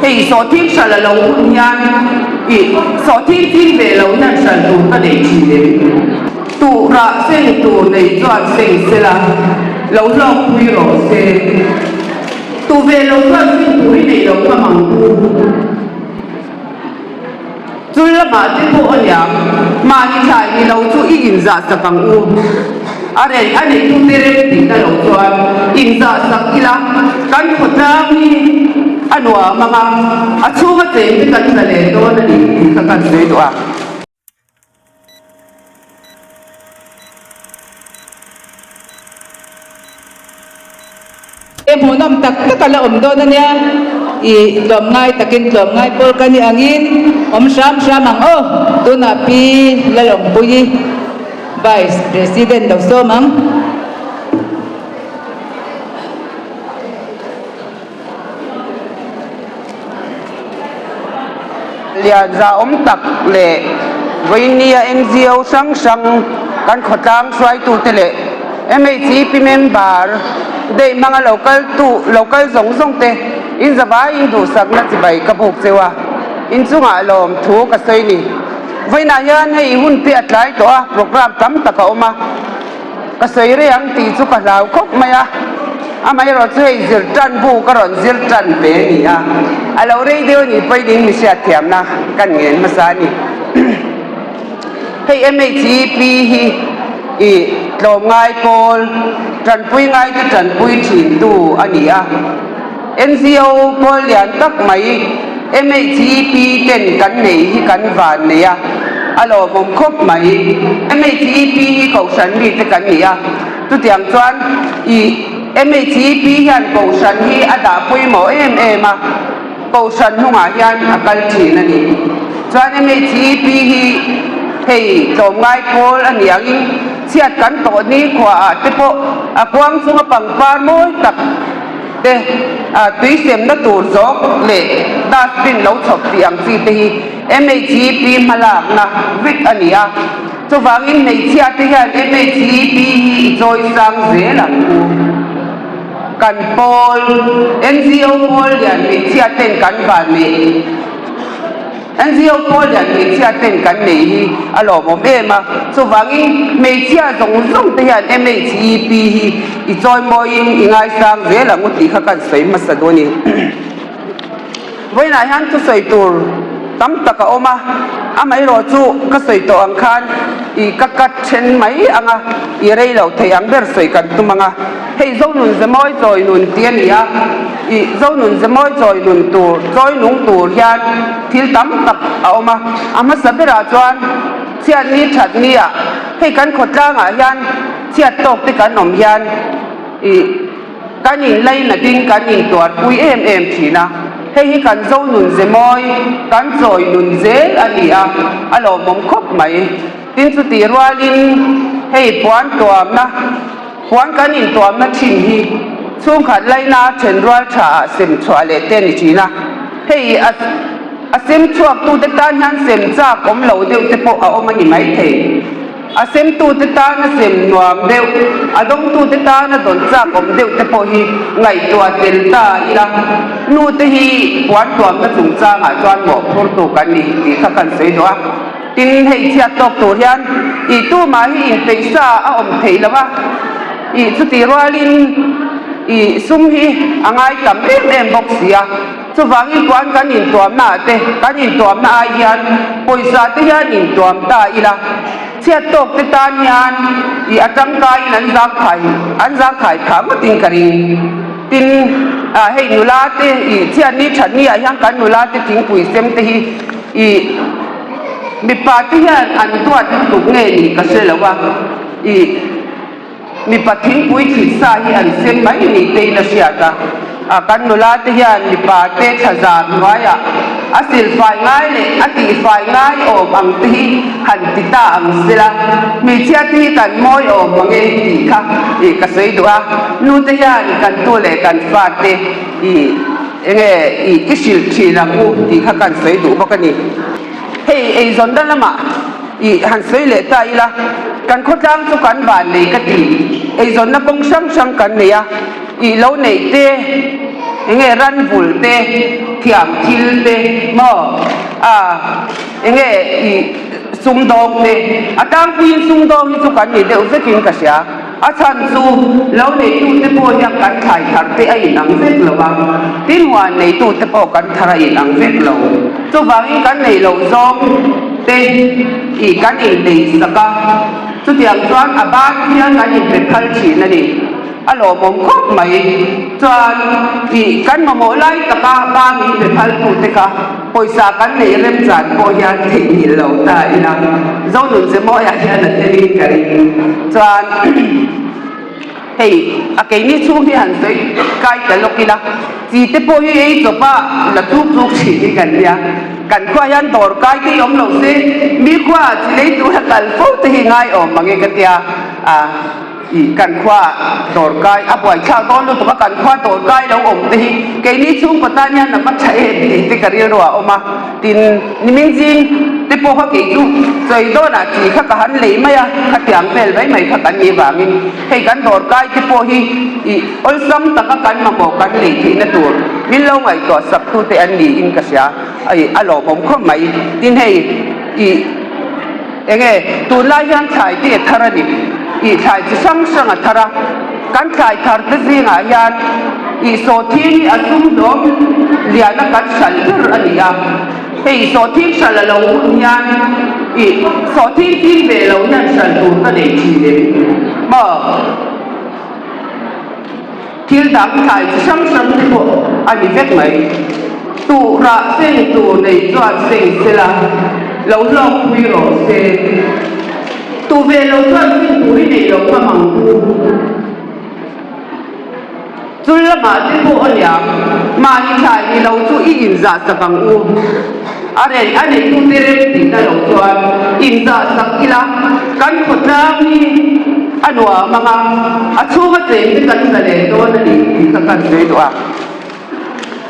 thì số thiết sản là lâu hôn nhan ý số thiết thiết về lâu nhan sản tụ ta để chỉ đến tụ ra sinh tụ này doan sinh sẽ là lâu lâu quy rõ sẽ tụ về lâu doan sinh tụ này lâu mà mong tụ chú là mà tiếp bộ anh nhá mà đi chạy đi lâu chú in ra sa bằng u anh ấy tụ tere đi ta lâu doan in ra sa kila kan khot ra mi anh hoa mà chú cái gì cái cái này đó là đi cái cái gì đó em muốn làm tất cả là đó nha i lom ngay takin lom ngay pol kani angin sam mang tu na pi la long pui vice president do so mang liền ra tắc lệ với nia NGO sang kan khotang xoay tu tele MHP member de mga local zong te in zawa in du sak na chi bai ka buk chewa in chunga lom thu ka sei ni voina yan hei hun pi atlai to a program tam taka oma ka sei re ang ti chu ka lau khop maya amai ro chei zir tan bu ka ron zir tan pe ni a alo re deu ni pai ding mi sia thiam na kan ngen ma sa ni hei MHP hi i lom ngai pol trần pui ngai cái trần pui thìn tu anh à NGO pol lian tak mai MHP ten kan nei hi kan van nei à alo mom khop mai MHP hi cầu san mi te kan nei à tu tiang chuan i MHP hian cầu san hi ada pui mo mà cầu san hunga hian akal thin ani chuan MHP hi hei lom ngai pol ani angin siat kan to ni khwa te po akwang sunga pangpar moi tak te tui sem na tur jok le dustbin lo chop ti ang chi te hi MHP malak na vit ania chuwangin nei chia te hian MHP hi joy sang ze lang ku kan pol NGO pol yan nei chia ten kan van ni NGO pol yan mei chia ten kan nei hi alo mom ema chuwangin mei chia zong te hian MHP hi i joy mo in ingai sang ve la nguti kha kan sei masadoni voina han tu sei tur tam taka oma amai ro chu ka sei to ang khan i kakat chen mai anga i rei lo thei ang ber sei kan tumanga hei zo nun zemoi choi nun tian ya i zo nun zemoi choi nun tur choi nung tur hian thil tam tak a oma ama sabera chuan chiat ni that ni a hei kan khotlang a hian chiat tok te kan nom hian i kan in lai na ding kan in tuar pui em thina hei hi kan zo nun zemoi kan choi nun zel ani a alo mom khop mai tin chu ti rualin hei puan tuam na puan kan in tuam na thin hi chung khat lai na chen rual tha sem chwa le te ni thina hei a sem chuak tu te tan han sem cha kom lo deu te po a om ani mai the a sem tu te tan na sem nuam deu a dong tu te tan na don cha kom deu te po hi ngai tua tel ta ila nu te hi puan tuam na chung cha nga chuan mo phur tu kan ni ti kha kan sei do a tin hei chia tok tu hian i tu ma hi in peisa a om thei lawa i chu ti rualin i sum hi angai kam em boxia chuwangi puan kan in tuam na te kan in tuam na ai hian poisa te hian in tuam ta ila chiat tok te tan hian i atang kai nan zang khai kham tin karing tin hei nula te i chiat ni that ni a hian kan nula te ting pui sem te hi i mi pa te hian an tuat tu nge ni ka se lawa i mi pathing pui thi sa hi an sem mai ni te la siata kan nula te hian mi pa te thazan waya asil fai ngai le ati fai ngai o ang ti han ti ta ang sila mi chia ti kan moi o mangi ti kha e ka sei dua nu te hian kan tu le kan fa te i enge i isil thi la ku ti kha kan sei du bakani hei ei zon dan lama i han sei le ta ila kan khotlang chu kan ban nei ka ti ei zon na kong sang kan nei a i lo nei te enge ran vulte thiam thilte mo enge I sumdong te atang puin sumdong hi chu kan ni deuh vekin ka sia a chan chu lo nei tu te po ya kan thai thar te ai nang vek lowa tin wan nei tu te po kan thara I nang vek lo chu wangin kan nei lo zong te I kan in dei saka chu tiang chuan aban hian kan in pe phal chi na ni alo mom khop mai chuan I kan mo lai taka ba mi pe phal tu te ka poisa kan nei rem chan po hian thei ni lo ta ina zo nun se mo ya hian na te ni kari chuan hey cái này chung thì hẳn tới cái lokila chỉ te po hi ei chopa la tuk tuk chi ni kan ya kan khoa yan dor kai ti om lo se mi khoa chi lei tu ha kal fo te hi ngai om mangi ka tia I kan khoa dor kai apoi cha don lu to kan khoa dor kai lo om te hi cái này chung patan yan na mat chai te kari ro oma tin ni ming jin te po ha ke ju choi do na chi kha ka han lei mai kha tiang pel bai mai kha kan ni wangin hei kan dor kai te po hi I ol sam ta ka kan ma mo kan lei thi na tur min lo ngai to sak tu te an ni in ka sia ai alo mom kho mai tin hei I enge tu lai yang chai ti thara ni I chai chi sang sang a thara kan chai thar te zinga yan I so thi asum dom liana kan sal tur ania hey so thi sal lo yan I so thi ve lo yan sal tur ka nei chi le ma thil dam chai chi sang sang te po ani vek mai tu ra sen tu nei chuan sen sela lo lo pui ro se tu về lâu thuận sinh tu hi này lâu mà mong tu tu là mà cái bộ anh em mà đi chạy đi lâu tu ít in ra sắc bằng u anh ấy tu tere thì ta lâu thuận in ra sắc kila kan khot na ni ano mga atsu ka tren kan sa le do na ni ka kan se do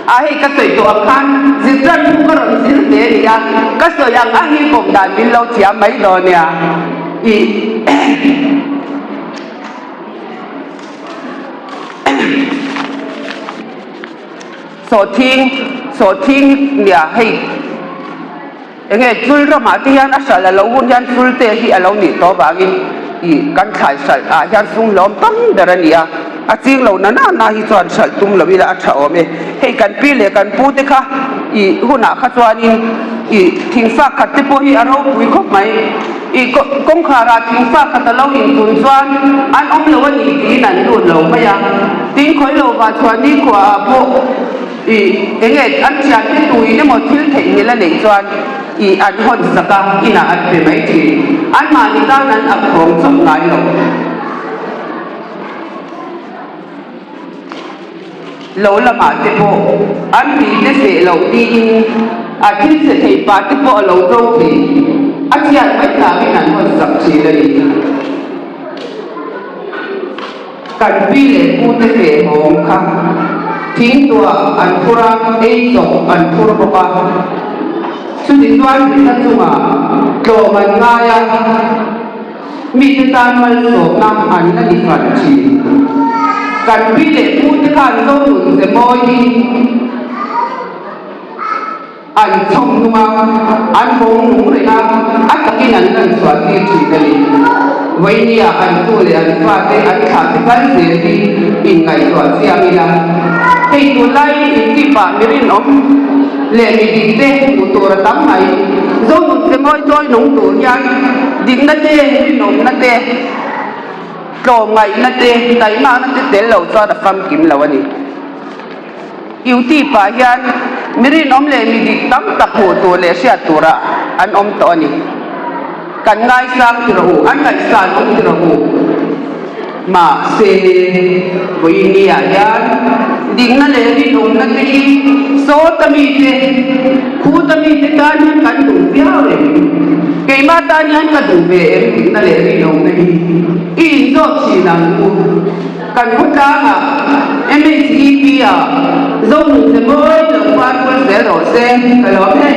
ai ka soi to kan zitran pu ka ron zil te ya ka so yang ahi bom dan bin lo chia mai do nia I so ting nia hei enge chul ra ma ti yan asala lo hun yan chul te hi alo ni to bangin I kan thai sal yan sung lom tam darania a ching lo na hi chuan sal tum lo ila a tha ome hei kan pi le kan pu te kha I huna kha chuanin I thing fa khat te po hi aro pui khop mai I kong khara thing fa khat lo in tun chuan an om lo ni ti nan lu lo ma ya tin khoi lo ba chuan ni khwa po I enge an chian te tu I ne mo thil thei ni la nei chuan I an hon saka ina an pe mai ti an ma ni ta nan a khong chok ngai lo lâu là mà thế bộ anh bị thế sẽ lâu đi khi sẽ thấy ba thế bộ lâu đâu thì anh chỉ ăn mấy tháng cái này còn sập chỉ đây cần bị lệ cụ thế sẽ hồng khắc thính tua anh phù ra ấy tổng anh phù ra baba suy nghĩ toán thì ta chung đồ mình ngay mi thế tan mal số năm anh là đi phản chỉ cần biết để mua cái hàng đâu đủ để mua đi anh không đúng không anh không đúng rồi na anh cái này anh soát đi chỉ đây vậy thì anh tu để anh soát để anh khám cái cái gì đi in ngày soát xem đi là thì tu lại cái bản mình nó lệ mình đi thế một tổ là tắm này rồi một cái môi trôi nóng tổ nhang dính nó tê nóng nó tê đồ ngày nó tê tại mà nó tê lâu cho đã phàm kiếm lâu anh yêu ti pa hian mirin om le mi dik tam tak ho to le sia tura an om to ani kan ngai sang ti ro an ngai san om ti ro ma se voi ni a hian ding na le ri nom na ti so tami te khu tami te ta ni kan du bia le ke ma ta ni an ka du ve em ding na le ri nom na hi in zo chi nang u kan ko ta nga MHEP à dông thì mới được quan quân sẽ đổ xe cái đó này